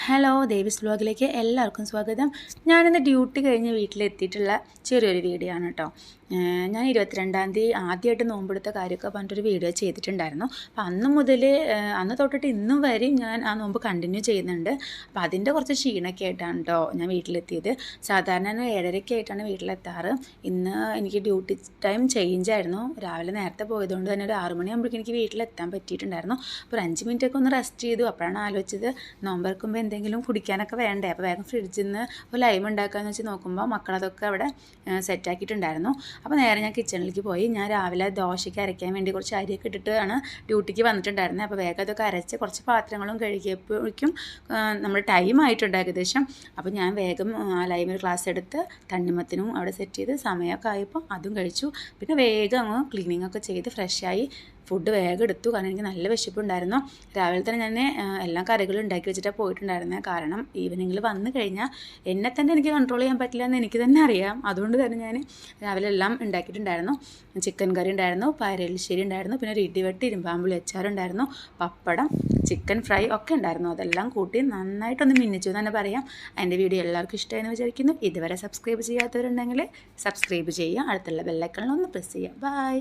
Hello Davis വ്ലോഗിലേക്ക് എല്ലാവർക്കും സ്വാഗതം. ഞാനിന്ന് ഡ്യൂട്ടി കഴിഞ്ഞ് വീട്ടിലെത്തിയിട്ടുള്ള ചെറിയൊരു വീഡിയോ ആണ് കേട്ടോ. ഞാൻ 22-ാം തീയതി ആദ്യമായിട്ട് നോമ്പെടുത്ത കാര്യമൊക്കെ പറഞ്ഞിട്ടൊരു വീഡിയോ ചെയ്തിട്ടുണ്ടായിരുന്നു. അപ്പോൾ അന്ന് മുതൽ അന്ന് തൊട്ടിട്ട് ഇന്നും വരെയും ഞാൻ ആ നോമ്പ് കണ്ടിന്യൂ ചെയ്യുന്നുണ്ട്. അപ്പോൾ അതിൻ്റെ കുറച്ച് ക്ഷീണമൊക്കെ ആയിട്ടാണ് കേട്ടോ ഞാൻ വീട്ടിലെത്തിയത്. സാധാരണ 7:30 ആയിട്ടാണ് വീട്ടിലെത്താറ്. ഇന്ന് എനിക്ക് ഡ്യൂട്ടി ടൈം ചേഞ്ച് ആയിരുന്നു. രാവിലെ നേരത്തെ പോയതുകൊണ്ട് തന്നെ ഒരു 6 മണിയാകുമ്പോഴേക്കും എനിക്ക് വീട്ടിലെത്താൻ പറ്റിയിട്ടുണ്ടായിരുന്നു. അപ്പോൾ 5 മിനിറ്റൊക്കെ ഒന്ന് റെസ്റ്റ് ചെയ്തു. അപ്പോഴാണ് ആലോചിച്ചത് നോമ്പെടുക്കുമ്പോൾ എന്തെങ്കിലും കുടിക്കാനൊക്കെ വേണ്ടേ. അപ്പോൾ വേഗം ഫ്രിഡ്ജിൽ നിന്ന് ഒരു ലൈം ഉണ്ടാക്കാമെന്ന് വെച്ച് നോക്കുമ്പോൾ മക്കളതൊക്കെ അവിടെ സെറ്റാക്കിയിട്ടുണ്ടായിരുന്നു. അപ്പോൾ നേരെ ഞാൻ കിച്ചണിലേക്ക് പോയി. ഞാൻ രാവിലെ ദോശയ്ക്ക് അരയ്ക്കാൻ വേണ്ടി കുറച്ച് അരിയൊക്കെ ഇട്ടിട്ടാണ് ഡ്യൂട്ടിക്ക് വന്നിട്ടുണ്ടായിരുന്നത്. അപ്പോൾ വേഗം അതൊക്കെ അരച്ച് കുറച്ച് പാത്രങ്ങളും കഴുകിയപ്പോഴേക്കും നമ്മുടെ ടൈം ആയിട്ടുണ്ട് ഏകദേശം. അപ്പോൾ ഞാൻ വേഗം ലൈം ഒരു ഗ്ലാസ് എടുത്ത് തണ്ണിമത്തിനും അവിടെ സെറ്റ് ചെയ്ത് സമയമൊക്കെ ആയപ്പോൾ അതും കഴിച്ചു. പിന്നെ വേഗം അങ്ങ് ക്ലീനിങ് ഒക്കെ ചെയ്ത് ഫ്രഷായി ഫുഡ് വേഗം എടുത്തു. കാരണം എനിക്ക് നല്ല വിശപ്പുണ്ടായിരുന്നു. രാവിലെ തന്നെ ഞാൻ എല്ലാ കറികളും ഉണ്ടാക്കി വെച്ചിട്ടാണ് പോയിട്ടുണ്ടായിരുന്നത്. കാരണം ഈവനിങ്ങിൽ വന്നു കഴിഞ്ഞാൽ എന്നെ തന്നെ എനിക്ക് കൺട്രോൾ ചെയ്യാൻ പറ്റില്ല എന്ന് എനിക്ക് തന്നെ അറിയാം. അതുകൊണ്ട് തന്നെ ഞാൻ രാവിലെ എല്ലാം ഉണ്ടാക്കിയിട്ടുണ്ടായിരുന്നു. ചിക്കൻ കറി ഉണ്ടായിരുന്നു, പയറെലിശ്ശേരി ഉണ്ടായിരുന്നു, പിന്നെ ഒരു ഇടിവെട്ട് ഇരുമ്പാമ്പുളി അച്ചാറുണ്ടായിരുന്നു, പപ്പടം, ചിക്കൻ ഫ്രൈ ഒക്കെ ഉണ്ടായിരുന്നു. അതെല്ലാം കൂട്ടി നന്നായിട്ടൊന്ന് മിന്നിച്ചു എന്ന് തന്നെ പറയാം. എൻ്റെ വീഡിയോ എല്ലാവർക്കും ഇഷ്ടമായെന്ന് വിചാരിക്കുന്നു. ഇതുവരെ സബ്സ്ക്രൈബ് ചെയ്യാത്തവരുണ്ടെങ്കിൽ സബ്സ്ക്രൈബ് ചെയ്യുക. അടുത്തുള്ള ബെല്ലൈക്കണിലൊന്ന് പ്രസ് ചെയ്യുക. ബൈ.